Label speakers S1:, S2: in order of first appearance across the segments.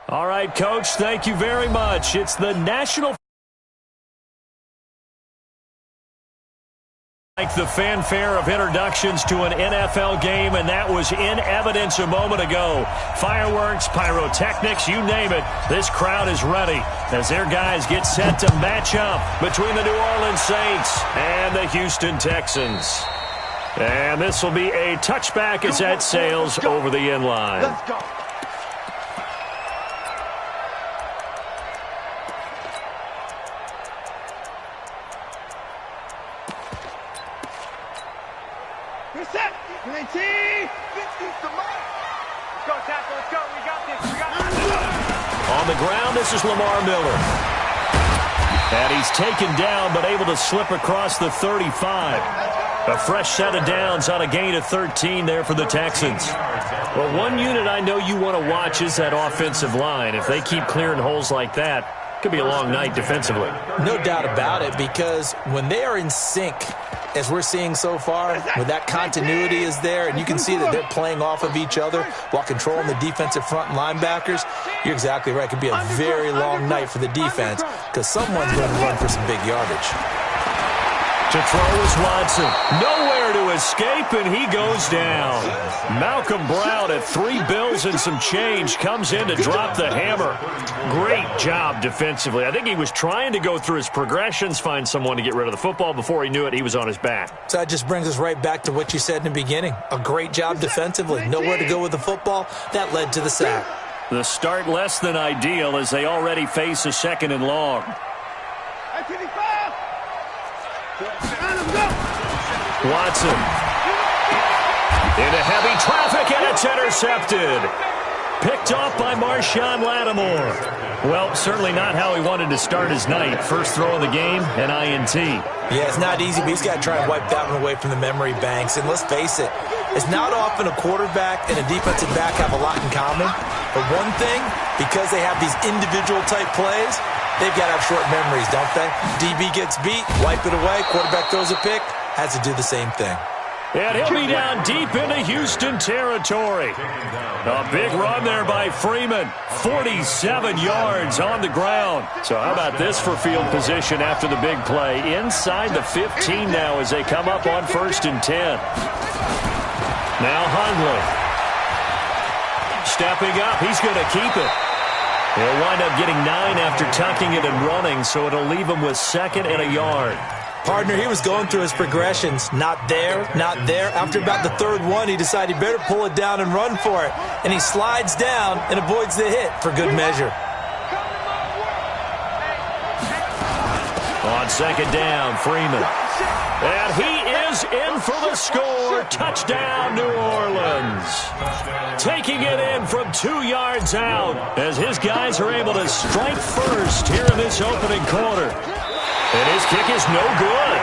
S1: All right, Coach, thank you very much. It's the National... Like the fanfare of introductions to an NFL game, and that was in evidence a moment ago. Fireworks, pyrotechnics, you name it. This crowd is ready as their guys get set to match up between the New Orleans Saints and the Houston Texans. And this will be a touchback as that sails over the end line.
S2: Let's go. Reset. 19. 50 to Mike. Let's go, tackle. Let's go. We got this. We got this.
S1: On the ground, this is Lamar Miller. And he's taken down, but able to slip across the 35. A fresh set of downs on a gain of 13 there for the Texans. Well, one unit I know you want to watch is that offensive line. If they keep clearing holes like that, it could be a long night defensively.
S3: No doubt about it, because when they are in sync, as we're seeing so far, when that continuity is there, and you can see that they're playing off of each other while controlling the defensive front linebackers, you're exactly right. It could be a very long night for the defense because someone's going to run for some big yardage.
S1: To throw is Watson. Nowhere to escape, and he goes down. Malcolm Brown at $3 bills and some change comes in to drop the hammer. Great job defensively. I think he was trying to go through his progressions, find someone to get rid of the football. Before he knew it, he was on his back.
S3: So that just brings us right back to what you said in the beginning. A great job defensively. Nowhere to go with the football. That led to the sack.
S1: The start less than ideal as they already face a second and long. Watson into heavy traffic, and it's intercepted. Picked off by Marshawn Lattimore. Well, certainly not how he wanted to start his night. First throw of the game, an INT.
S3: Yeah, it's not easy, but he's got to try and wipe that one away from the memory banks. And let's face it, it's not often a quarterback and a defensive back have a lot in common. But one thing, because they have these individual type plays, they've got to have short memories, don't they? DB gets beat, wipe it away, quarterback throws a pick, has to do the same thing.
S1: And he'll be down deep into Houston territory. A big run there by Freeman. 47 yards on the ground. So how about this for field position after the big play? Inside the 15 now as they come up on 1st and 10. Now Hundley. Stepping up. He's going to keep it. He'll wind up getting 9 after tucking it and running, so it'll leave him with 2nd and a yard.
S3: Partner, he was going through his progressions. Not there, not there. After about the 3rd one, he decided he better pull it down and run for it. And he slides down and avoids the hit for good measure.
S1: On 2nd down, Freeman. And he is in for the score. Touchdown, New Orleans. Taking it in from 2 yards out as his guys are able to strike first here in this opening quarter. And his kick is no good.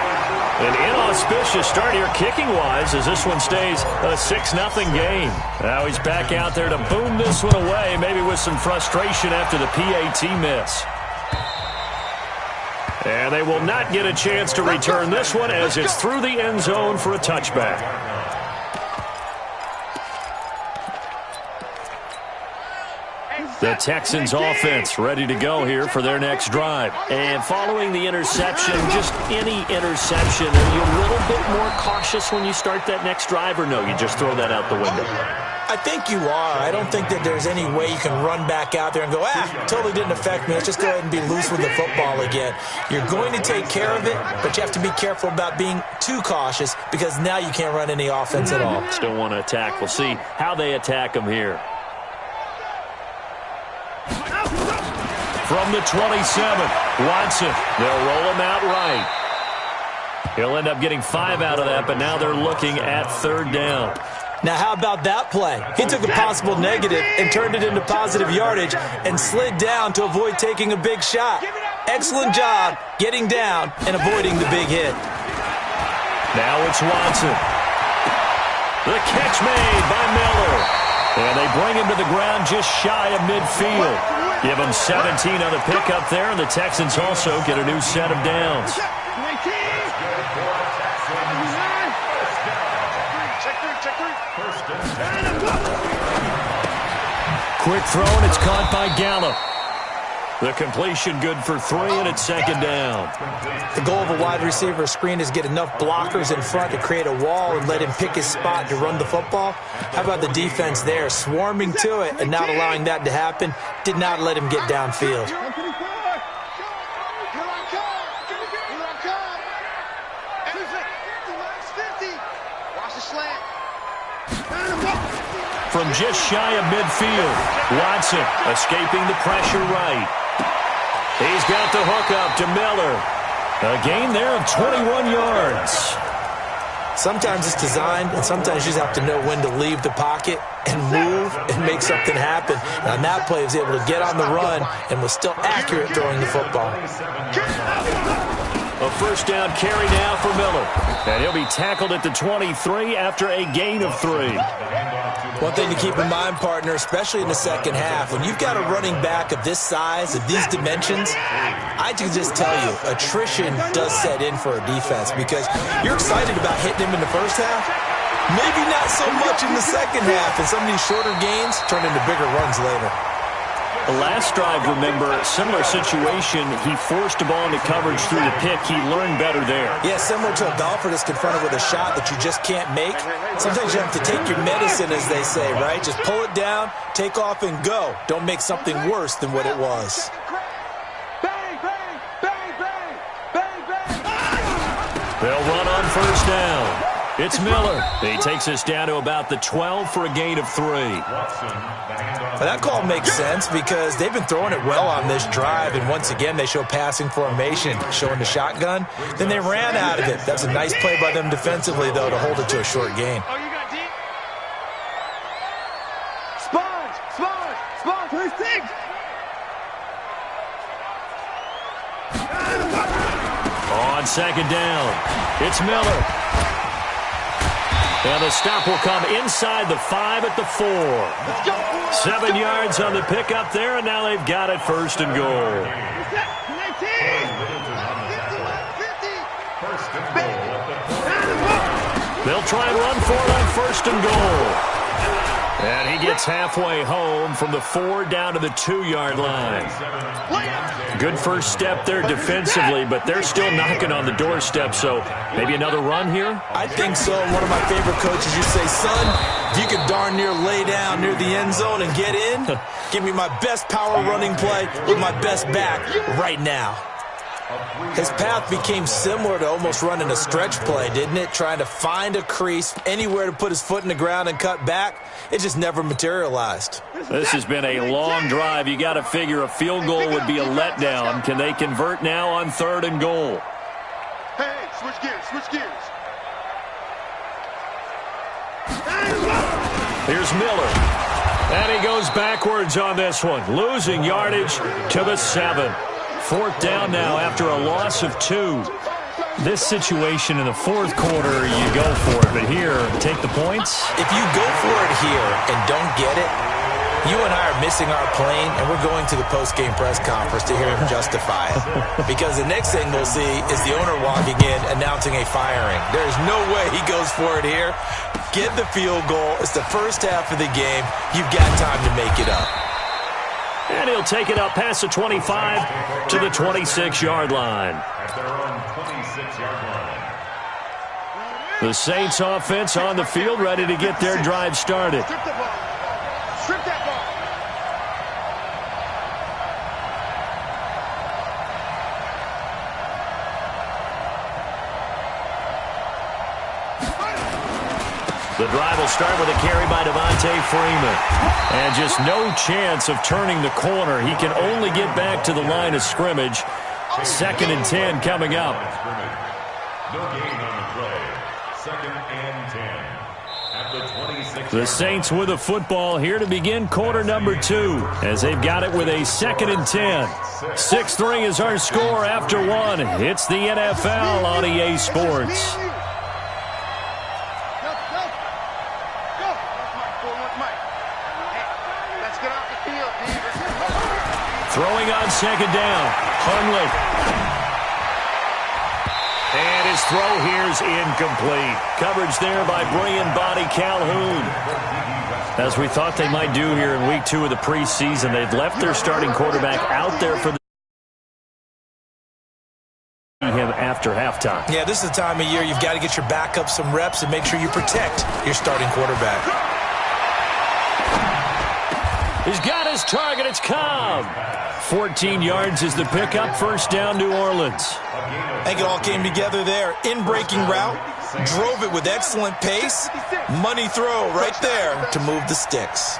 S1: An inauspicious start here kicking-wise as this one stays a 6-0 game. Now he's back out there to boom this one away, maybe with some frustration after the PAT miss. And they will not get a chance to return this one as it's through the end zone for a touchback. The Texans offense ready to go here for their next drive. And following the interception, just any interception, are you a little bit more cautious when you start that next drive, or no, you just throw that out the window?
S3: I think you are. I don't think that there's any way you can run back out there and go, totally didn't affect me. Let's just go ahead and be loose with the football again. You're going to take care of it, but you have to be careful about being too cautious because now you can't run any offense at all.
S1: Still want to attack. We'll see how they attack them here. From the 27, Watson. They'll roll him out right. He'll end up getting 5 out of that, but now they're looking at 3rd down.
S3: Now, how about that play? He took a possible negative and turned it into positive yardage and slid down to avoid taking a big shot. Excellent job getting down and avoiding the big hit.
S1: Now it's Watson. The catch made by Miller. And they bring him to the ground just shy of midfield. Give him 17 on the pickup there, and the Texans also get a new set of downs. Quick throw, and it's caught by Gallup. The completion good for 3, and it's second down.
S3: The goal of a wide receiver screen is get enough blockers in front to create a wall and let him pick his spot to run the football. How about the defense there, swarming to it and not allowing that to happen? Did not let him get downfield.
S1: From just shy of midfield, Watson escaping the pressure right. He's got the hook up to Miller. A gain there of 21 yards.
S3: Sometimes it's designed, and sometimes you just have to know when to leave the pocket and move and make something happen. And on that play, he was able to get on the run and was still accurate throwing the football.
S1: A first down carry now for Miller. And he'll be tackled at the 23 after a gain of 3.
S3: One thing to keep in mind, partner, especially in the second half, when you've got a running back of this size, of these dimensions, I can just tell you, attrition does set in for a defense because you're excited about hitting him in the first half. Maybe not so much in the second half, and some of these shorter gains turn into bigger runs later.
S1: The last drive, remember, similar situation. He forced a ball into coverage through the pick. He learned better there.
S3: Yeah, similar to a golfer that's confronted with a shot that you just can't make. Sometimes you have to take your medicine, as they say, right? Just pull it down, take off, and go. Don't make something worse than what it was.
S2: Bang, bang, bang, bang, bang, bang.
S1: They'll run on first down. It's Miller. He takes us down to about the 12 for a gain of 3.
S3: Well, that call makes sense because they've been throwing it well on this drive, and once again they show passing formation, showing the shotgun. Then they ran out of it. That's a nice play by them defensively, though, to hold it to a short gain.
S2: Oh, you got deep. Sponge, sponge, sponge. First thing.
S1: On second down, it's Miller. And the stop will come inside the 5 at the 4. 7 yards on the pickup there, and now they've got it first and goal. They'll try and run for it on first and goal. And he gets halfway home from the 4 down to the 2-yard line. Good first step there defensively, but they're still knocking on the doorstep, so maybe another run here?
S3: I think so. One of my favorite coaches used to say, son, if you could darn near lay down near the end zone and get in, give me my best power running play with my best back right now. His path became similar to almost running a stretch play, didn't it? Trying to find a crease, anywhere to put his foot in the ground and cut back. It just never materialized.
S1: This has been a long drive. You got to figure a field goal would be a letdown. Can they convert now on 3rd and goal?
S2: Hey, switch gears, switch gears.
S1: Here's Miller. And he goes backwards on this one, losing yardage to the 7. 4th down now after a loss of 2. This situation in the 4th quarter, you go for it. But here, take the points.
S3: If you go for it here and don't get it, you and I are missing our plane, and we're going to the post-game press conference to hear him justify it. Because the next thing we'll see is the owner walking in announcing a firing. There's no way he goes for it here. Get the field goal. It's the first half of the game. You've got time to make it up.
S1: And he'll take it up past the 25 to the 26-yard line. The Saints offense on the field, ready to get their drive started.
S2: Strip the ball. Strip that ball.
S1: The drive will start with a carry by Devontae Freeman. And just no chance of turning the corner. He can only get back to the line of scrimmage. 2nd and 10 coming up.
S4: No gain on the play. 2nd and 10. At the 26.
S1: The Saints with the football here to begin quarter number 2. As they've got it with a 2nd and 10. 6-3 is our score after 1. It's the NFL on EA Sports. Throwing on 2nd down. Hundley. And his throw here is incomplete. Coverage there by brilliant Body Calhoun. As we thought they might do here in week 2 of the preseason, they've left their starting quarterback out there for him after halftime.
S3: Yeah, this is the time of year you've got to get your backup some reps and make sure you protect your starting quarterback.
S1: He's got his target. It's Cobb. 14 yards is the pickup. First down, New Orleans.
S3: I think it all came together there. In-breaking route, drove it with excellent pace. Money throw right there to move the sticks.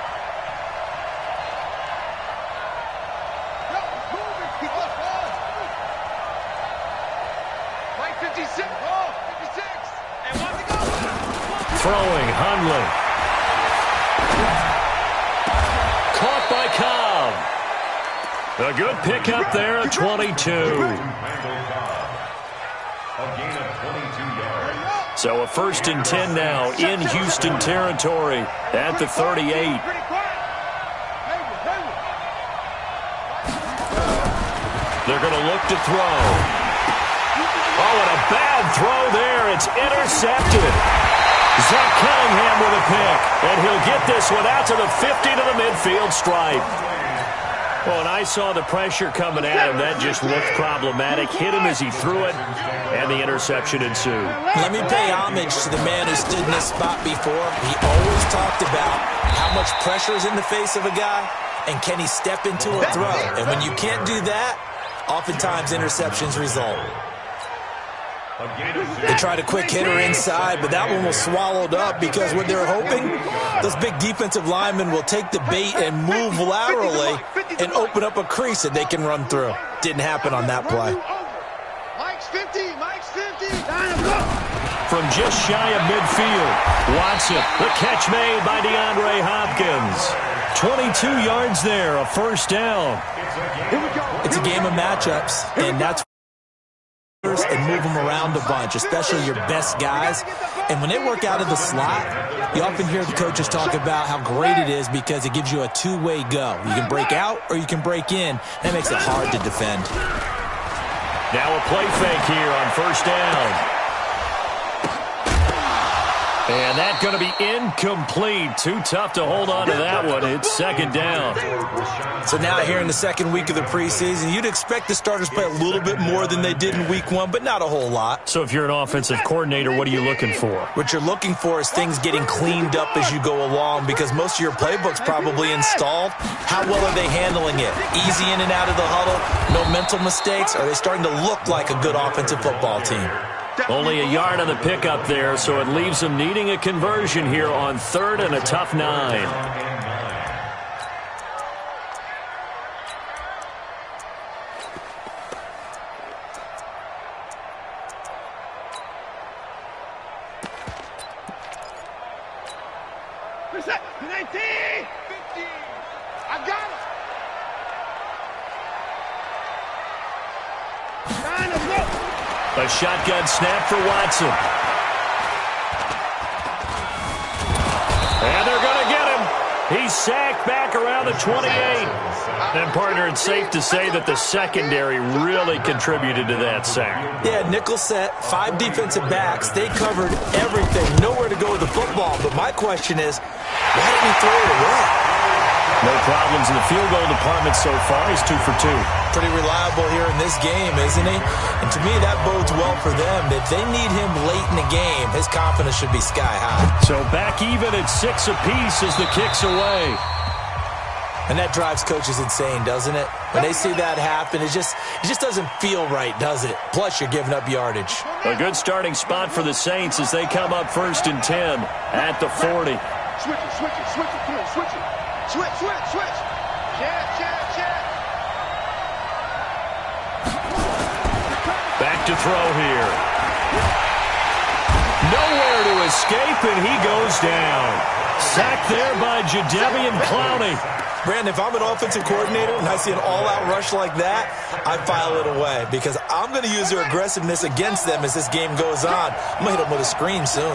S1: Throwing, Hundley. Caught by Cobb. A good pickup there at 22. So a 1st and 10 now in Houston territory at the 38. They're going to look to throw. Oh, and a bad throw there. It's intercepted. Zach Cunningham with a pick, and he'll get this one out to the 50 to the midfield stripe. Well, and I saw the pressure coming at him. That just looked problematic. Hit him as he threw it, and the interception ensued.
S3: Let me pay homage to the man who stood in this spot before. He always talked about how much pressure is in the face of a guy, and can he step into a throw. And when you can't do that, oftentimes interceptions result. They tried a quick hitter inside, but that one was swallowed up because what they're hoping, those big defensive linemen will take the bait and move laterally and open up a crease that they can run through. Didn't happen on that play.
S2: Mike's 50.
S1: From just shy of midfield, Watson, the catch made by DeAndre Hopkins. 22 yards there, a first down.
S3: It's a game of matchups, and that's and move them around a bunch, especially your best guys. And when they work out of the slot, you often hear the coaches talk about how great it is because it gives you a two-way go. You can break out or you can break in. That makes it hard to defend.
S1: Now a play fake here on first down. And that's going to be incomplete. Too tough to hold on to that one. It's second down.
S3: So now here in the second week of the preseason, you'd expect the starters to play a little bit more than they did in week 1, but not a whole lot.
S1: So if you're an offensive coordinator, what are you looking for?
S3: What you're looking for is things getting cleaned up as you go along because most of your playbook's probably installed. How well are they handling it? Easy in and out of the huddle? No mental mistakes? Are they starting to look like a good offensive football team?
S1: Only a yard on the pickup there, so it leaves them needing a conversion here on 3rd and a tough 9. A shotgun snap for Watson. And they're going to get him. He's sacked back around the 28. And, partner, it's safe to say that the secondary really contributed to that sack.
S3: Yeah, nickel set, 5 defensive backs. They covered everything. Nowhere to go with the football. But my question is, why didn't he throw it away?
S1: No problems in the field goal department so far. He's 2 for 2.
S3: Pretty reliable here in this game, isn't he? And to me, that bodes well for them. If they need him late in the game, his confidence should be sky high.
S1: So back even at 6 apiece as the kick's away.
S3: And that drives coaches insane, doesn't it? When they see that happen, it just doesn't feel right, does it? Plus, you're giving up yardage.
S1: A good starting spot for the Saints as they come up 1st and 10 at the 40.
S2: Switch it, come on, switch it. Switch. Check.
S1: Back to throw here. Nowhere to escape, and he goes down. Sacked there by Jadeveon Clowney.
S3: Brandon, if I'm an offensive coordinator and I see an all-out rush like that, I file it away because I'm going to use their aggressiveness against them as this game goes on. I'm going to hit them with a screen soon.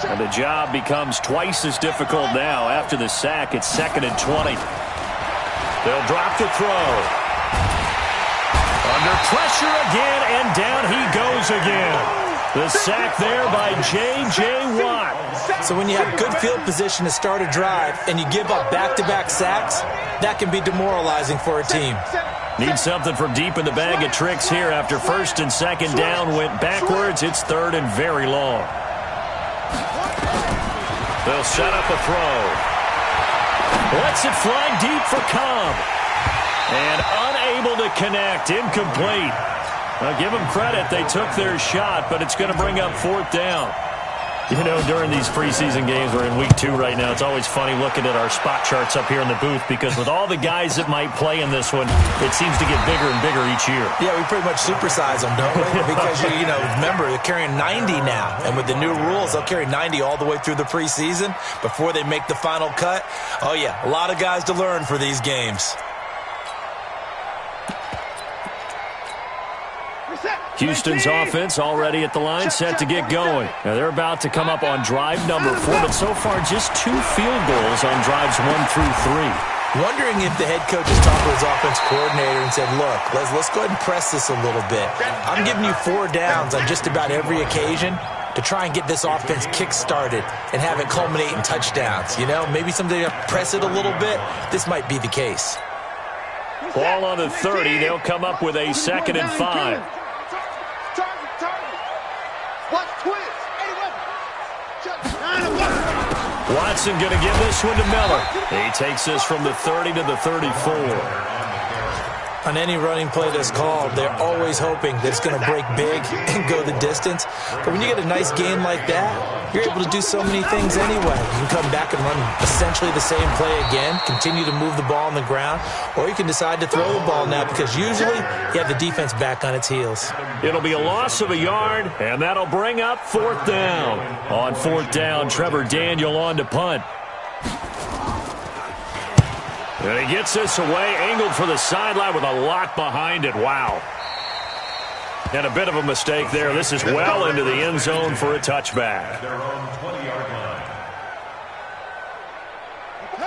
S1: And the job becomes twice as difficult now. After the sack, it's 2nd and 20. They'll drop the throw. Under pressure again, and down he goes again. The sack there by J.J. Watt.
S3: So when you have good field position to start a drive and you give up back-to-back sacks, that can be demoralizing for a team.
S1: Need something from deep in the bag of tricks here after first and second down went backwards. It's third and very long. They'll set up a throw. Lets it fly deep for Cobb. And unable to connect. Incomplete. I'll give them credit. They took their shot, but it's going to bring up fourth down. You know, during these preseason games, we're in week 2 right now, it's always funny looking at our spot charts up here in the booth because with all the guys that might play in this one, it seems to get bigger and bigger each year.
S3: Yeah, we pretty much supersize them, don't we? Because, you know, remember, they're carrying 90 now. And with the new rules, they'll carry 90 all the way through the preseason before they make the final cut. Oh, yeah, a lot of guys to learn for these games.
S1: Houston's offense already at the line, set to get going. Now they're about to come up on drive number 4, but so far just 2 field goals on drives 1 through 3.
S3: Wondering if the head coach has talked to his offense coordinator and said, look, let's go ahead and press this a little bit. I'm giving you 4 downs on just about every occasion to try and get this offense kick-started and have it culminate in touchdowns. You know, maybe someday to press it a little bit. This might be the case.
S1: Ball on the 30. They'll come up with a 2nd and 5. Watson going to give this one to Miller. He takes this from the 30 to the 34.
S3: On any running play that's called, they're always hoping that it's going to break big and go the distance. But when you get a nice game like that, you're able to do so many things anyway. You can come back and run essentially the same play again, continue to move the ball on the ground, or you can decide to throw the ball now because usually you have the defense back on its heels.
S1: It'll be a loss of a yard, and that'll bring up 4th down. On 4th down, Trevor Daniel on to punt. And he gets this away, angled for the sideline with a lot behind it. Wow. And a bit of a mistake there. This is well into the end zone for a touchback.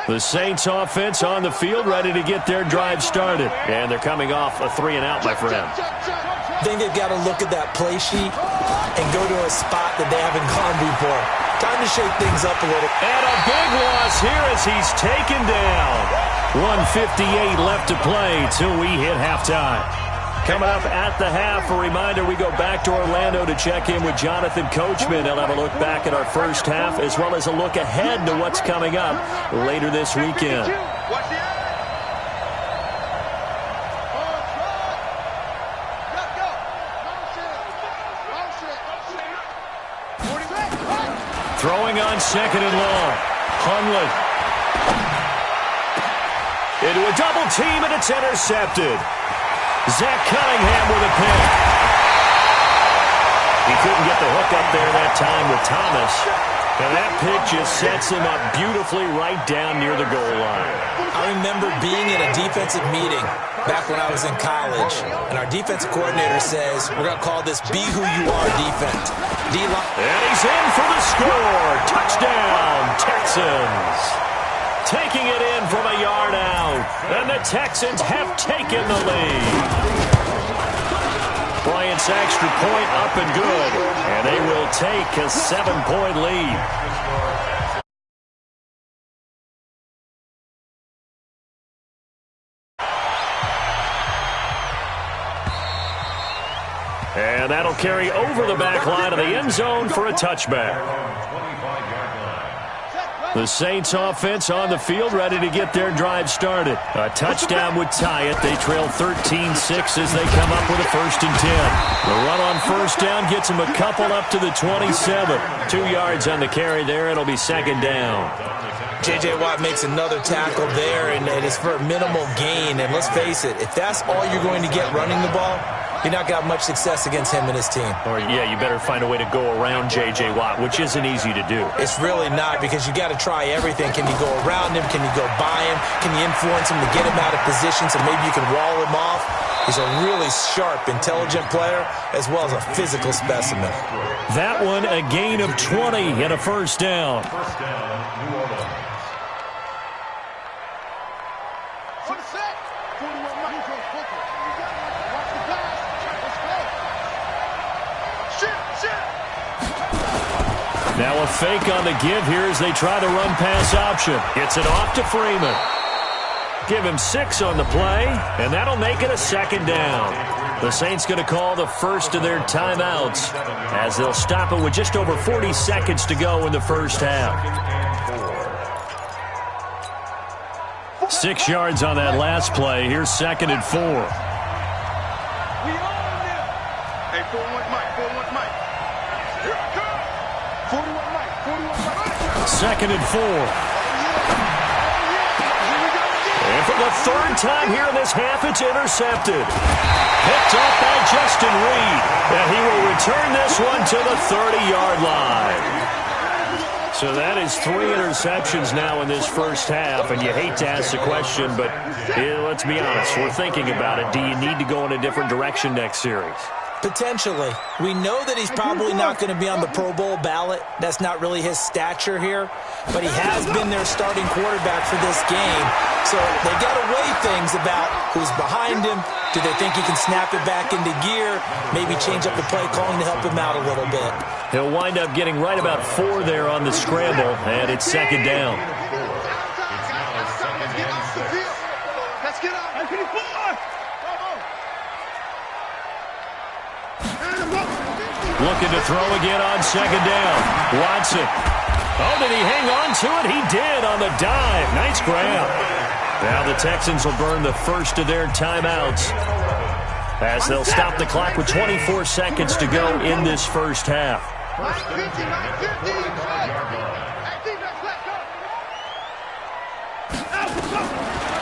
S1: The Saints offense on the field, ready to get their drive started. And they're coming off a 3-and-out, my friend.
S3: I think they've got to look at that play sheet and go to a spot that they haven't gone before. Time to shake things up a little.
S1: And a big loss here as he's taken down. 1:58 left to play till we hit halftime. Coming up at the half, a reminder, we go back to Orlando to check in with Jonathan Coachman. He'll have a look back at our first half as well as a look ahead to what's coming up later this weekend. Throwing on 2nd and long. Hundley. Into a double team, and it's intercepted. Zach Cunningham with a pick. He couldn't get the hook up there that time with Thomas. And that pick just sets him up beautifully right down near the goal line.
S3: I remember being in a defensive meeting back when I was in college, and our defensive coordinator says, we're going to call this Be Who You Are defense.
S1: And he's in for the score. Touchdown, Texans. Taking it in from a yard out. And the Texans have taken the lead. Bryant's extra point up and good. And they will take a 7-point lead. And that'll carry over the back line of the end zone for a touchback. The Saints offense on the field, ready to get their drive started. A touchdown would tie it. They trail 13-6 as they come up with a 1st and 10. The run on 1st down gets them a couple up to the 27. 2 yards on the carry there. It'll be 2nd down.
S3: J.J. Watt makes another tackle there, and it is for a minimal gain. And let's face it, if that's all you're going to get running the ball, you're not going to have much success against him and his team.
S1: Or, yeah, you better find a way to go around J.J. Watt, which isn't easy to do.
S3: It's really not, because you got to try everything. Can you go around him? Can you go by him? Can you influence him to get him out of position so maybe you can wall him off? He's a really sharp, intelligent player as well as a physical specimen.
S1: That one, a gain of 20 and a 1st down.
S4: New Orleans.
S1: Now a fake on the give here as they try the run-pass option. Gets it off to Freeman. Give him 6 on the play, and that'll make it a second down. The Saints going to call the first of their timeouts as they'll stop it with just over 40 seconds to go in the first half. 6 yards on that last play. Here's 2nd and 4.
S2: Hey, 4-1 Mike, 4-1 Mike. Here it comes. 41 Mike, 41 Mike.
S1: 2nd and 4. And for the third time here in this half, it's intercepted. Picked off by Justin Reed. And he will return this one to the 30-yard line. So that is 3 interceptions now in this first half. And you hate to ask the question, but let's be honest. We're thinking about it. Do you need to go in a different direction next series?
S3: Potentially. We know that he's probably not going to be on the Pro Bowl ballot. That's not really his stature here. But he has been their starting quarterback for this game. So they got to weigh things about who's behind him. Do they think he can snap it back into gear? Maybe change up the play calling to help him out a little bit.
S1: He'll wind up getting right about 4 there on the scramble, and it's 2nd down.
S2: Let's get out.
S1: Looking to throw again on 2nd down. Watson. Oh, did he hang on to it? He did on the dive. Nice grab. Now the Texans will burn the first of their timeouts as they'll stop the clock with 24 seconds to go in this first half.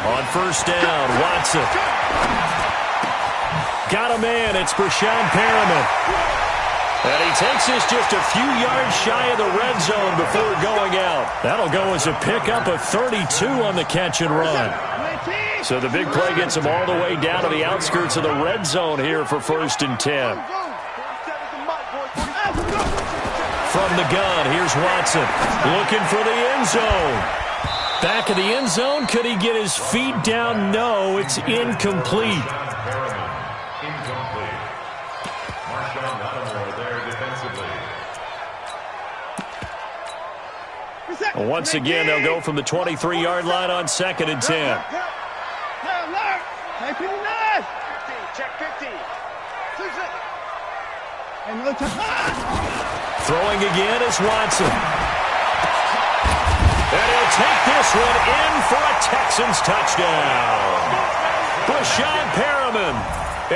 S1: On first down, Watson. Got a man. It's Brashad Perriman. And he takes this just a few yards shy of the red zone before going out. That'll go as a pickup of 32 on the catch and run. So the big play gets him all the way down to the outskirts of the red zone here for 1st and 10. From the gun, here's Watson looking for the end zone. Back of the end zone. Could he get his feet down? No, it's incomplete. Once again, they'll go from the 23-yard line on 2nd and 10.
S2: Check 50.
S1: Throwing again is Watson. And he'll take this one in for a Texans touchdown. Brashad Perriman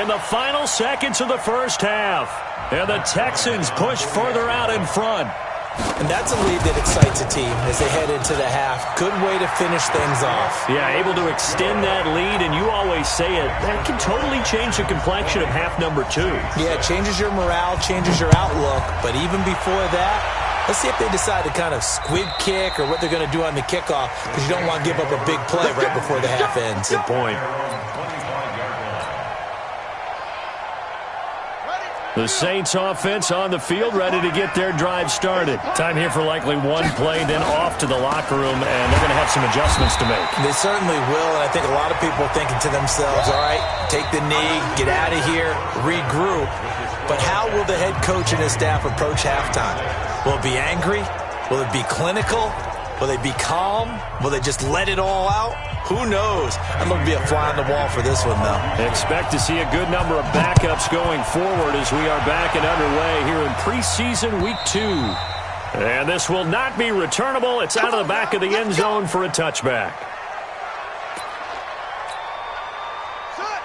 S1: in the final seconds of the first half. And the Texans push further out in front.
S3: And that's a lead that excites a team as they head into the half. Good way to finish things off.
S1: Yeah, able to extend that lead, and you always say it, that can totally change the complexion of half number 2.
S3: Yeah, it changes your morale, changes your outlook. But even before that, let's see if they decide to kind of squib kick or what they're going to do on the kickoff, because you don't want to give up a big play right before the half ends.
S1: Good point. The Saints offense on the field, ready to get their drive started. Time here for likely one play, then off to the locker room, and they're going to have some adjustments to make.
S3: They certainly will, and I think a lot of people are thinking to themselves, all right, take the knee, get out of here, regroup. But how will the head coach and his staff approach halftime? Will it be angry? Will it be clinical? Will they be calm? Will they just let it all out? Who knows? I'd love to be a fly on the wall for this one, though.
S1: Expect to see a good number of backups going forward as we are back and underway here in preseason week 2. And this will not be returnable. It's out of the back of the end zone for a touchback.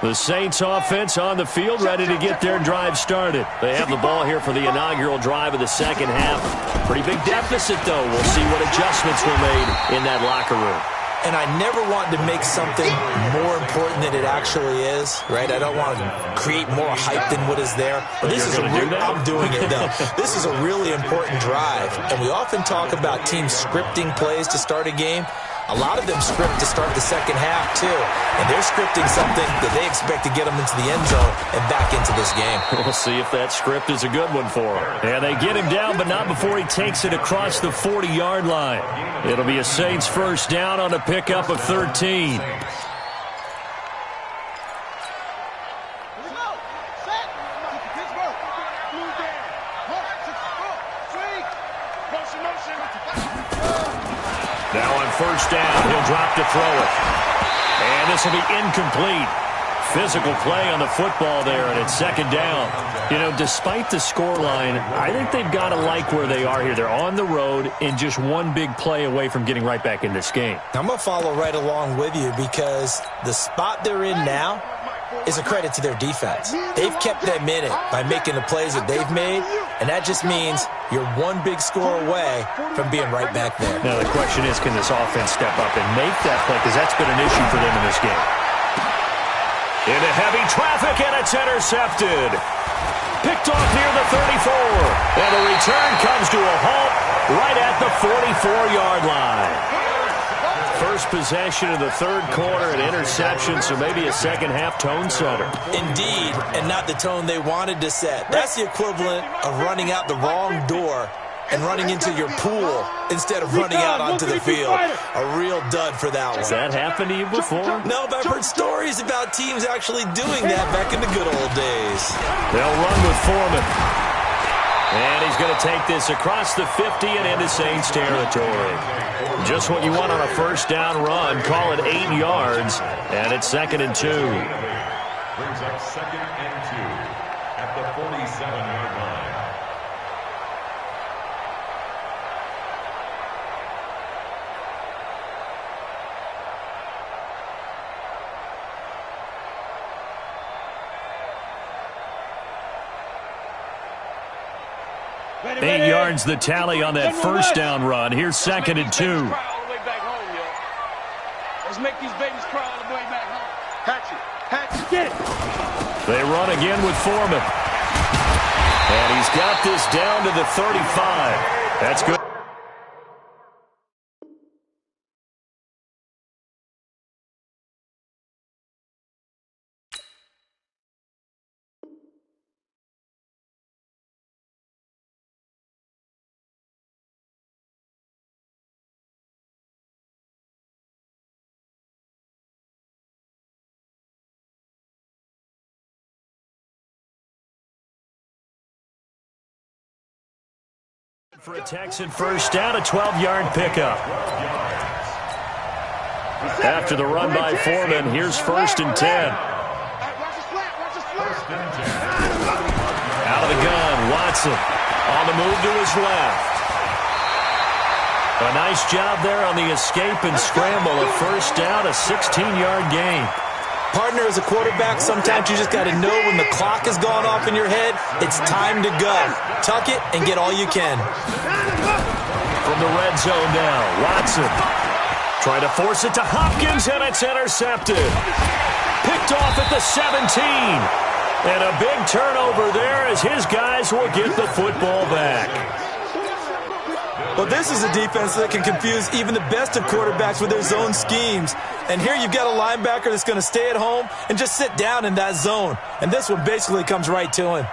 S1: The Saints offense on the field, ready to get their drive started. They have the ball here for the inaugural drive of the second half. Pretty big deficit, though. We'll see what adjustments were made in that locker room.
S3: And I never want to make something more important than it actually is, right? I don't want to create more hype than what is there. But this is I'm doing it, though. This is a really important drive. And we often talk about teams scripting plays to start a game. A lot of them script to start the second half, too. And they're scripting something that they expect to get them into the end zone and back into this game.
S1: We'll see if that script is a good one for him. And they get him down, but not before he takes it across the 40-yard line. It'll be a Saints first down on a pickup of 13. first down. He'll drop to throw it. And this will be incomplete. Physical play on the football there, and it's second down. You know, despite the scoreline, I think they've got to like where they are here. They're on the road and just one big play away from getting right back in this game.
S3: I'm going to follow right along with you because the spot they're in now is a credit to their defense. They've kept them in it by making the plays that they've made, and that just means you're one big score away from being right back there.
S1: Now the question is, can this offense step up and make that play? Because that's been an issue for them in this game. Into heavy traffic, and it's intercepted. Picked off near the 34. And the return comes to a halt right at the 44-yard line. First possession of the third quarter, an interception, so maybe a second-half tone setter.
S3: Indeed, and not the tone they wanted to set. That's the equivalent of running out the wrong door and running into your pool instead of running out onto the field. A real dud for that one.
S1: Has that happened to you before?
S3: No, but I've heard stories about teams actually doing that back in the good old days.
S1: They'll run with Foreman. And he's going to take this across the 50 and into Saints territory. Just what you want on a first down run. Call it 8 yards, and it's 2nd and 2.
S4: Brings up 2nd and 2 at the 47-yard line.
S2: Ready,
S1: 8 yards the tally on that first down run. Here's 2nd and 2.
S2: Let's make these babies cry all the way back home. Hatch it, get it.
S1: They run again with Foreman. And he's got this down to the 35. That's good. For a Texan first down, a 12-yard pickup. After the run by Foreman, here's 1st and 10. Out of the gun, Watson on the move to his left. A nice job there on the escape and scramble. A first down, a 16-yard gain.
S3: Partner, as a quarterback, sometimes you just got to know when the clock has gone off in your head, it's time to go. Tuck it and get all you can.
S1: From the red zone now, Watson trying to force it to Hopkins, and it's intercepted. Picked off at the 17. And a big turnover there as his guys will get the football back.
S3: Well, this is a defense that can confuse even the best of quarterbacks with their zone schemes. And here you've got a linebacker that's going to stay at home and just sit down in that zone. And this one basically comes right to him.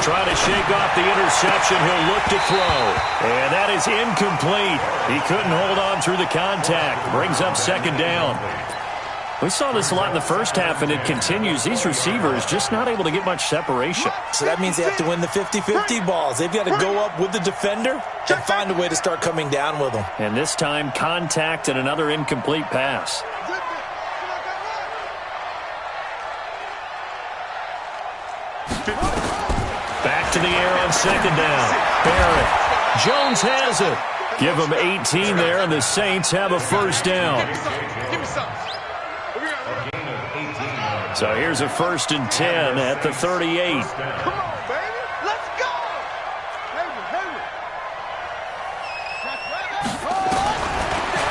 S1: Trying to shake off the interception. He'll look to throw. And that is incomplete. He couldn't hold on through the contact. Brings up 2nd down. We saw this a lot in the first half, and it continues. These receivers just not able to get much separation.
S3: So that means they have to win the 50-50 balls. They've got to go up with the defender and find a way to start coming down with them.
S1: And this time, contact and another incomplete pass. Back to the air on 2nd down. Barrett. Jones has it. Give them 18 there, and the Saints have a first down. So here's a 1st and 10 at the 38.
S2: Come on, baby. Let's go.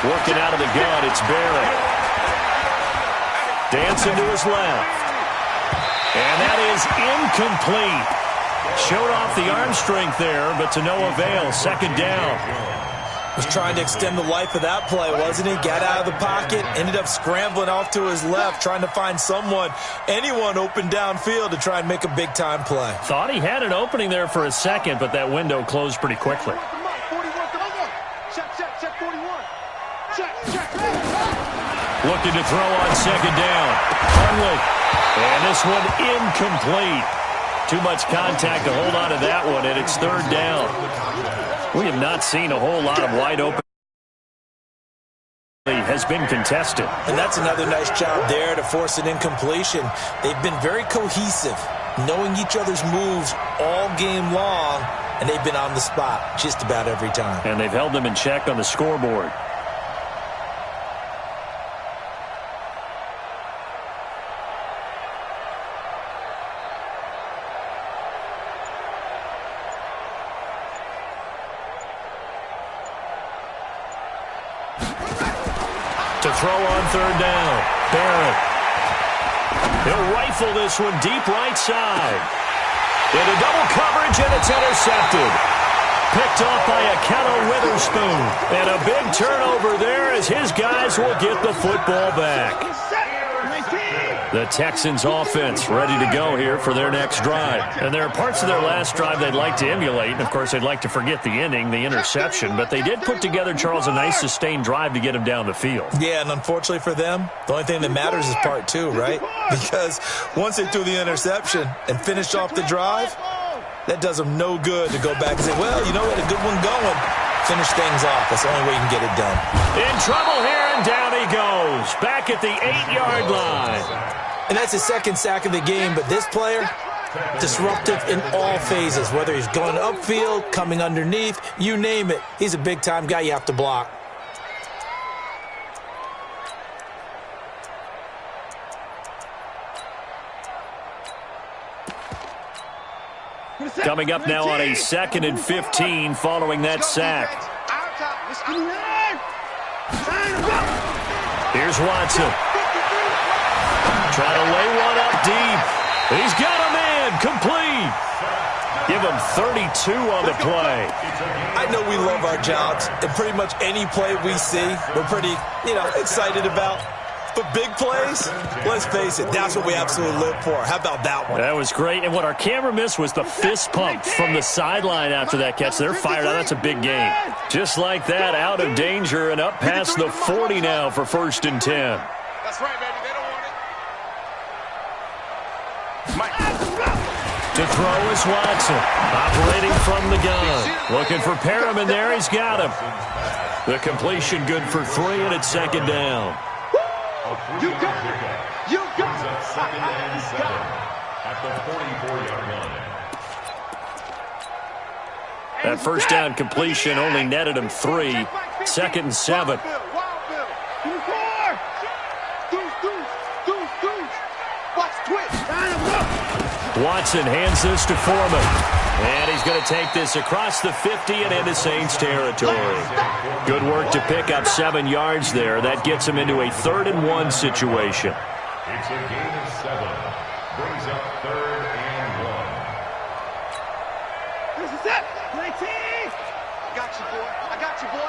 S1: Working out of the gun, it's Barrett. Dancing to his left. And that is incomplete. Showed off the arm strength there, but to no avail. 2nd down.
S3: Was trying to extend the life of that play, wasn't he? Got out of the pocket, ended up scrambling off to his left, trying to find anyone open downfield to try and make a big-time play.
S1: Thought he had an opening there for a second, but that window closed pretty quickly. Looking to throw on 2nd down. Hundley. And this one incomplete. Too much contact to hold on to that one, and it's 3rd down. We have not seen a whole lot of wide open has been contested.
S3: And that's another nice job there to force an incompletion. They've been very cohesive, knowing each other's moves all game long, and they've been on the spot just about every time.
S1: And they've held them in check on the scoreboard. To throw on third down. Barrett. He'll rifle this one deep right side. Into double coverage, and it's intercepted. Picked off by Akello Witherspoon. And a big turnover there as his guys will get the football back. The Texans offense ready to go here for their next drive. And there are parts of their last drive they'd like to emulate. And, of course, they'd like to forget the ending, the interception. But they did put together, Charles, a nice sustained drive to get him down the field.
S3: Yeah, and unfortunately for them, the only thing that matters is part two, right? Because once they threw the interception and finished off the drive, that does them no good to go back and say, well, you know what, a good one going. Finish things off. That's the only way you can get it done.
S1: In trouble here, and down he goes. Back at the 8-yard line.
S3: And that's his second sack of the game, but this player, disruptive in all phases, whether he's going upfield, coming underneath, you name it. He's a big-time guy you have to block.
S1: Coming up now on a 2nd and 15 following that sack. Here's Watson. Trying to lay one up deep. He's got a man complete. Give him 32 on the play.
S3: I know we love our jobs, and pretty much any play we see, we're pretty, excited about. But big plays, let's face it, that's what we absolutely live for. How about that one?
S1: That was great. And what our camera missed was the fist pump from the sideline after that catch. They're fired out. That's a big gain. Just like that, out of danger and up past the 40 now for 1st and 10.
S2: That's right, baby. They don't want it.
S1: To throw is Watson. Operating from the gun. Looking for Perriman there. He's got him. The completion good for 3, and it's 2nd down.
S2: You got it. You got it.
S4: 2nd and 7 at the 44-yard line.
S1: That first down completion only netted him 3. 2nd and 7. Watson hands this to Foreman. And he's going to take this across the 50 and into Saints territory. Good work to pick up 7 yards there. That gets him into a 3rd and 1 situation.
S4: It's a gain of 7. Brings up 3rd and 1.
S2: This is it. 19. I got you, boy. I got you, boy.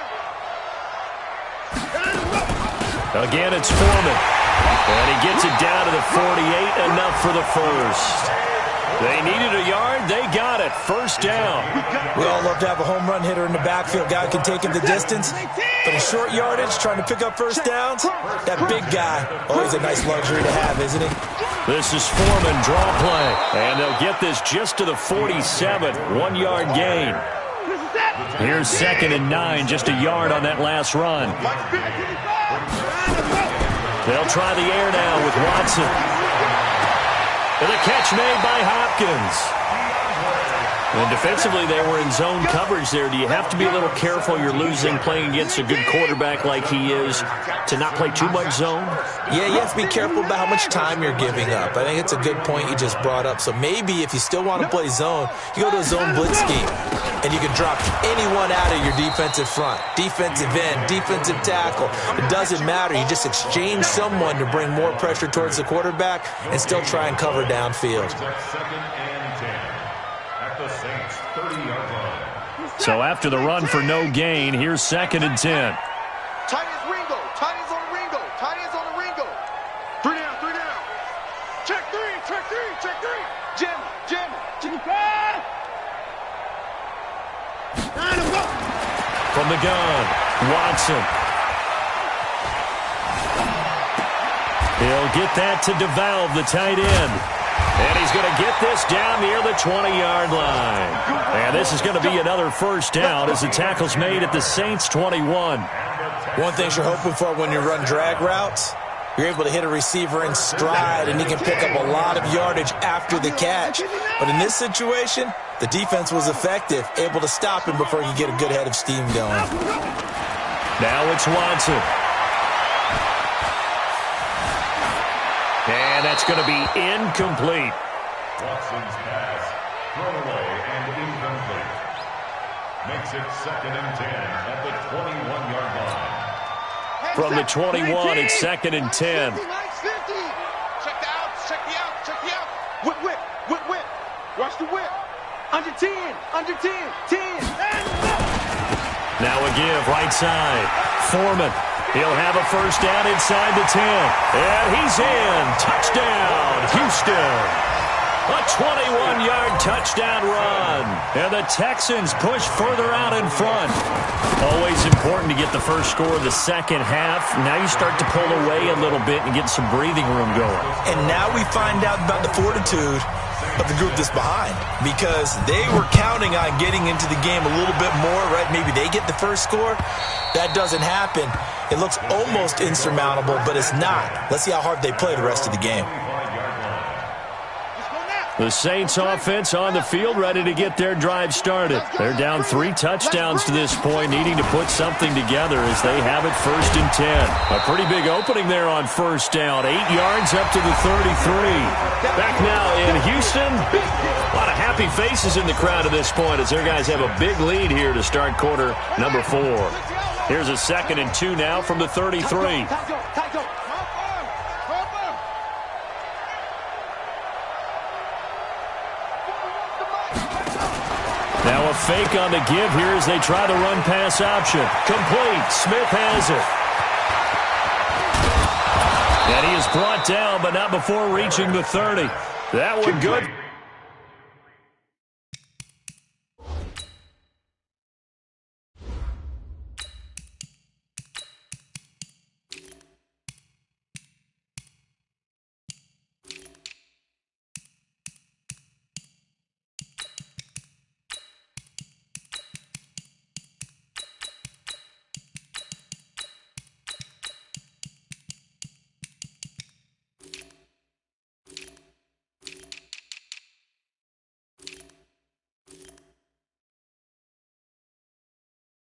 S1: Again, it's Foreman. And he gets it down to the 48. Enough for the first. They needed a yard. They got it. 1st down.
S3: We all love to have a home run hitter in the backfield. Guy can take it the distance. But in short yardage, trying to pick up 1st downs, that big guy, always a nice luxury to have, isn't he?
S1: This is Foreman, draw play. And they'll get this just to the 47. 1-yard gain. Here's 2nd and 9. Just a yard on that last run. They'll try the air now with Watson. And the catch made by Hopkins. And defensively, they were in zone coverage there. Do you have to be a little careful? You're losing playing against a good quarterback like he is to not play too much zone?
S3: Yeah, you have to be careful about how much time you're giving up. I think it's a good point you just brought up. So maybe if you still want to play zone, you go to a zone blitz scheme. And you can drop anyone out of your defensive front. Defensive end, defensive tackle. It doesn't matter. You just exchange someone to bring more pressure towards the quarterback and still try and cover downfield.
S4: 2nd and 10 at the Saints 30-yard line.
S1: So after the run for no gain, here's 2nd and 10.
S2: Tight ends Ringo. Tight ends on the Ringo. Tight ends on the Ringo. 3 down, 3 down. Check 3, check 3, check 3. Jim.
S1: From the gun, Watson. He'll get that to DeValve, the tight end. And he's going to get this down near the 20-yard line. And this is going to be another first down as the tackle's made at the Saints' 21.
S3: One thing you're hoping for when you run drag routes, you're able to hit a receiver in stride, and he can pick up a lot of yardage after the catch. But in this situation, the defense was effective, able to stop him before he could get a good head of steam going.
S1: Now it's Watson. And that's going to be incomplete.
S4: Watson's pass, thrown away and incomplete. Makes it 2nd and 10 at the 21-yard line.
S1: From the 21, it's 2nd and 10.
S2: Check the outs, check the outs, check the outs. Whip, whip, whip, whip. Watch the whip. Under 10, under 10, 10. And
S1: Now a give, right side. Foreman. He'll have a first down inside the 10. And he's in. Touchdown, Houston. A 21-yard touchdown run. And the Texans push further out in front. Always important to get the first score of the second half. Now you start to pull away a little bit and get some breathing room going.
S3: And now we find out about the fortitude of the group that's behind, because they were counting on getting into the game a little bit more, right? Maybe they get the first score. That doesn't happen. It looks almost insurmountable, but it's not. Let's see how hard they play the rest of the game.
S1: The Saints offense on the field, ready to get their drive started. They're down 3 touchdowns to this point, needing to put something together as they have it 1st and 10. A pretty big opening there on first down. 8 yards up to the 33. Back now in Houston. A lot of happy faces in the crowd at this point as their guys have a big lead here to start quarter number 4. Here's a 2nd and 2 now from the 33. Now a fake on the give here as they try the run-pass option. Complete. Smith has it. And he is brought down, but not before reaching the 30. That one good.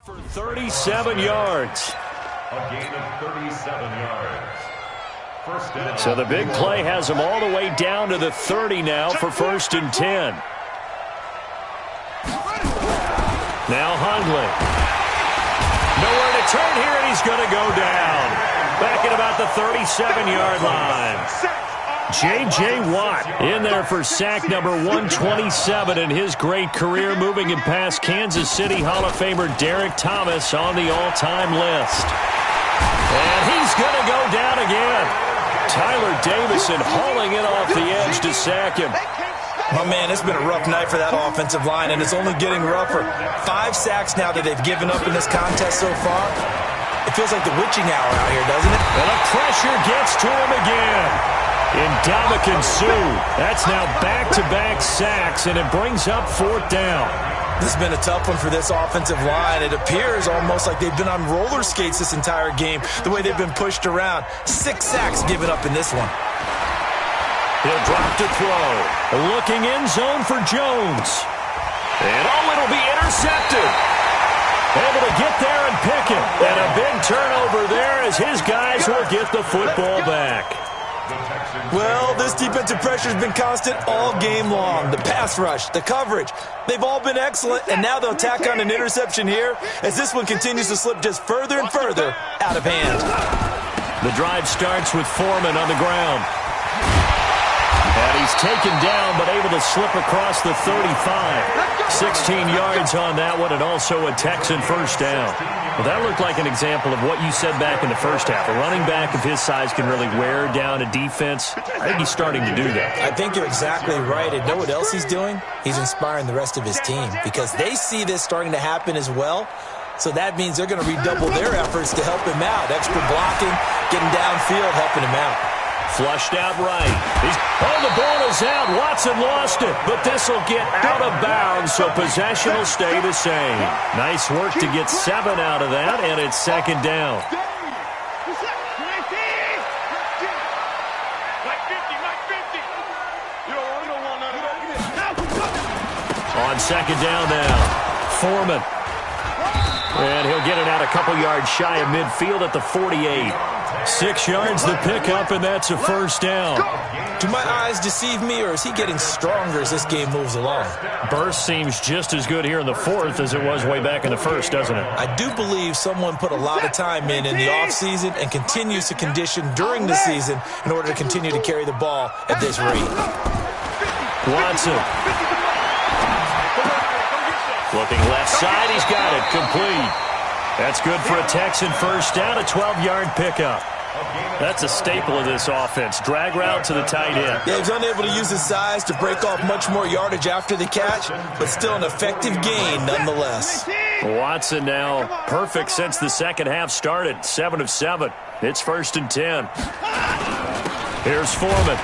S1: For 37 yards.
S4: A gain of 37 yards. First down.
S1: So the big play has them all the way down to the 30 now for 1st and 10. Now Hundley. Nowhere to turn here, and he's going to go down. Back at about the 37-yard line. J.J. Watt in there for sack number 127 in his great career, moving him past Kansas City Hall of Famer Derek Thomas on the all-time list. And he's going to go down again. Tyler Davison hauling it off the edge to sack him.
S3: My man, it's been a rough night for that offensive line, and it's only getting rougher. 5 sacks now that they've given up in this contest so far. It feels like the witching hour out here, doesn't it?
S1: And the pressure gets to him again. Ndamukong Suh. That's now back-to-back sacks, and it brings up 4th down.
S3: This has been a tough one for this offensive line. It appears almost like they've been on roller skates this entire game, the way they've been pushed around. 6 sacks given up in this one.
S1: He'll drop to throw. Looking end zone for Jones. And it'll be intercepted. Able to get there and pick it. And a big turnover there as his guys will get the football back.
S3: Well, this defensive pressure has been constant all game long. The pass rush, the coverage, they've all been excellent, and now they'll tack on an interception here as this one continues to slip just further and further out of hand.
S1: The drive starts with Foreman on the ground. And he's taken down, but able to slip across the 35. 16 yards on that one, and also a Texan first down. Well, that looked like an example of what you said back in the first half. A running back of his size can really wear down a defense. I think he's starting to do that.
S3: I think you're exactly right. And know what else he's doing? He's inspiring the rest of his team because they see this starting to happen as well. So that means they're going to redouble their efforts to help him out. Extra blocking, getting downfield, helping him out.
S1: Flushed out right. The ball is out. Watson lost it, but this will get out of bounds, so possession will stay the same. Nice work to get 7 out of that, and it's second down. On second down now, Foreman. And he'll get it out a couple yards shy of midfield at the 48. 6 yards to pick up, and that's a first down.
S3: Do my eyes deceive me, or is he getting stronger as this game moves along?
S1: Burst seems just as good here in the fourth as it was way back in the first, doesn't it?
S3: I do believe someone put a lot of time in the offseason and continues to condition during the season in order to continue to carry the ball at this rate.
S1: Watson. Looking left side, he's got it, complete. That's good for a Texan first down, a 12-yard pickup. That's a staple of this offense. Drag route to the tight end.
S3: Yeah, he's unable to use his size to break off much more yardage after the catch, but still an effective gain nonetheless.
S1: Watson now perfect since the second half started. 7 of 7. It's 1st and 10. Here's Foreman.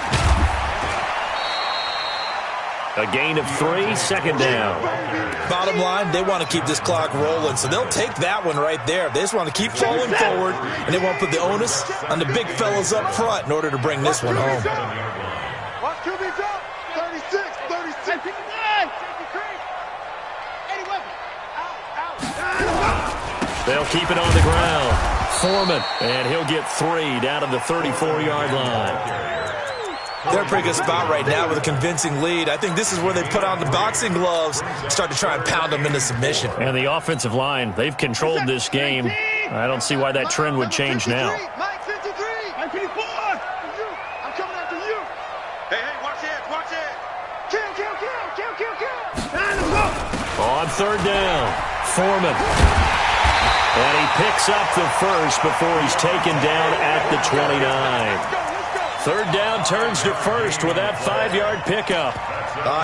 S1: A gain of 3, second down.
S3: Bottom line, they want to keep this clock rolling, so they'll take that one right there. They just want to keep falling forward, and they want to put the onus on the big fellas up front in order to bring this one home.
S2: Watch QB's up. 36, 36.
S1: They'll keep it on the ground. Foreman, and he'll get 3 down to the 34-yard line.
S3: They're in a pretty good spot right now with a convincing lead. I think this is where they put on the boxing gloves, start to try and pound them into submission.
S1: And the offensive line, they've controlled this game. I don't see why that trend would change now.
S2: Mike 53. Mike 54. I'm coming after you. Hey, watch it. Kill.
S1: On third down, Foreman. And he picks up the first before he's taken down at the 29. Third down turns to first with that 5-yard pickup.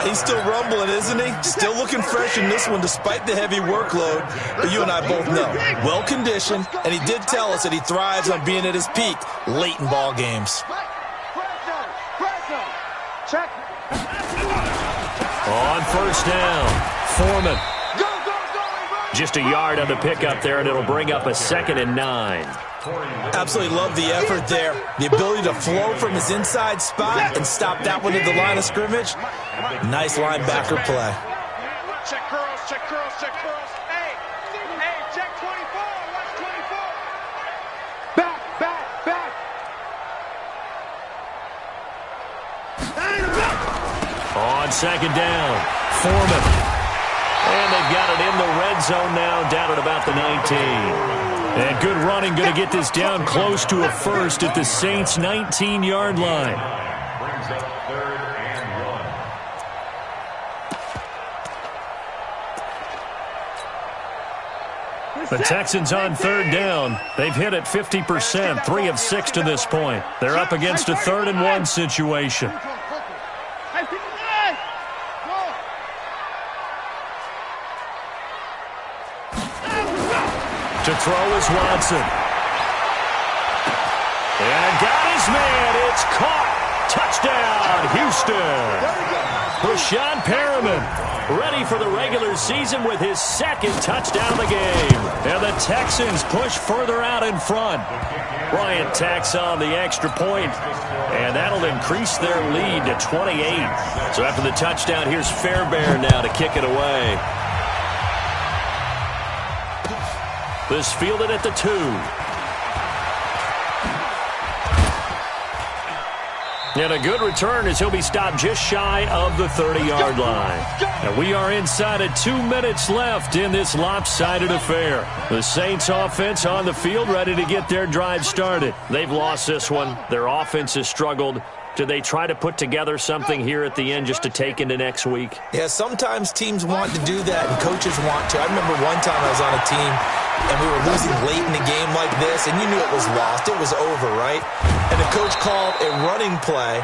S3: He's still rumbling, isn't he? Still looking fresh in this one despite the heavy workload. But you and I both know, well-conditioned, and he did tell us that he thrives on being at his peak late in ball games.
S2: Check.
S1: On first down, Foreman. Just a yard on the pickup there, and it'll bring up a 2nd and 9.
S3: Absolutely love the effort there. The ability to flow from his inside spot and stop that one at the line of scrimmage. Nice linebacker play.
S2: Check curls. Hey, check 24. Watch 24. Back.
S1: On second down, Foreman. And they've got it in the red zone now, down at about the 19. And good running, going to get this down close to a first at the Saints' 19-yard line.
S4: Brings up 3rd and 1.
S1: The Texans on third down. They've hit it 50%, 3 of 6 to this point. They're up against a 3rd and 1 situation. To throw is Watson. And got his man. It's caught. Touchdown, Houston. Rashawn Perriman ready for the regular season with his 2nd touchdown of the game. And the Texans push further out in front. Bryant tacks on the extra point, and that'll increase their lead to 28. So after the touchdown, here's Fairbairn now to kick it away. This fielded at the 2. And a good return as he'll be stopped just shy of the 30-yard line. And we are inside of 2 minutes left in this lopsided affair. The Saints offense on the field ready to get their drive started. They've lost this one. Their offense has struggled. Do they try to put together something here at the end just to take into next week?
S3: Yeah, sometimes teams want to do that and coaches want to. I remember one time I was on a team and we were losing late in a game like this, and you knew it was lost. It was over, right? And the coach called a running play,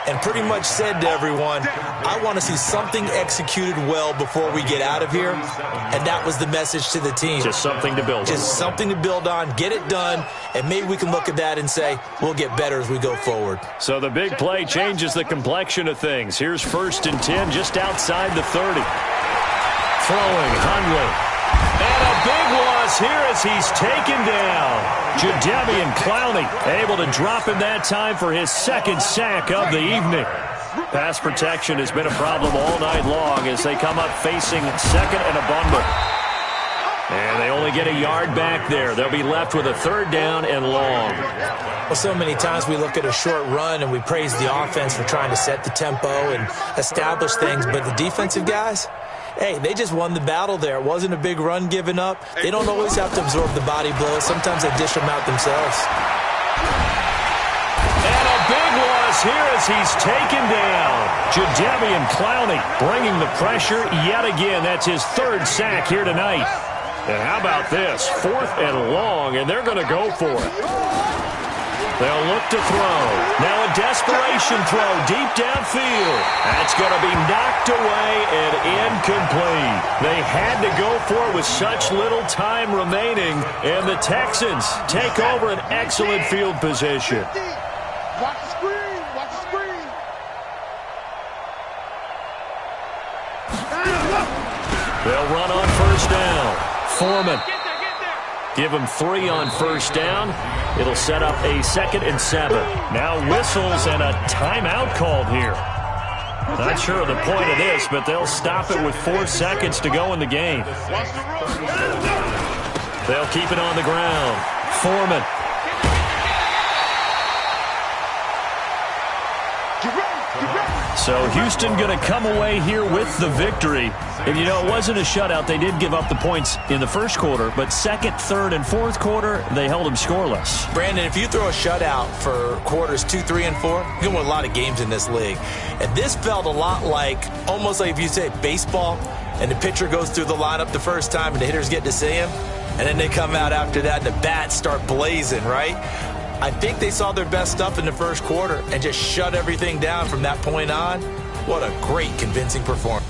S3: and pretty much said to everyone, I want to see something executed well before we get out of here. And that was the message to the team.
S1: Just something to build on.
S3: Just something to build on, get it done, and maybe we can look at that and say, we'll get better as we go forward.
S1: So the big play changes the complexion of things. Here's 1st and 10 just outside the 30. Throwing, Hundley. And a big loss here as he's taken down. Jadeveon Clowney able to drop him that time for his 2nd sack of the evening. Pass protection has been a problem all night long as they come up facing 2nd and a bundle. And they only get a yard back there. They'll be left with a 3rd down and long.
S3: Well, so many times we look at a short run and we praise the offense for trying to set the tempo and establish things, but the defensive guys, hey, they just won the battle there. It wasn't a big run given up. They don't always have to absorb the body blows. Sometimes they dish them out themselves.
S1: And a big loss here as he's taken down. Jadeveon Clowney bringing the pressure yet again. That's his 3rd sack here tonight. And how about this? 4th and long, and they're going to go for it. They'll look to throw. Now a desperation throw deep downfield. That's going to be knocked away and incomplete. They had to go for it with such little time remaining, and the Texans take over an excellent field position.
S2: Watch the screen. Watch the screen.
S1: They'll run on 1st down. Foreman. Give him 3 on 1st down. It'll set up a 2nd and 7. Now whistles and a timeout called here. Not sure of the point of this, but they'll stop it with 4 seconds to go in the game. They'll keep it on the ground. Foreman. So Houston going to come away here with the victory. And, you know, it wasn't a shutout. They did give up the points in the 1st quarter, but 2nd, 3rd, and 4th quarter, they held them scoreless.
S3: Brandon, if you throw a shutout for quarters 2, 3, and 4, you can win a lot of games in this league. And this felt a lot like, almost like if you say baseball, and the pitcher goes through the lineup the first time and the hitters get to see him, and then they come out after that and the bats start blazing, right? I think they saw their best stuff in the 1st quarter and just shut everything down from that point on. What a great, convincing performance.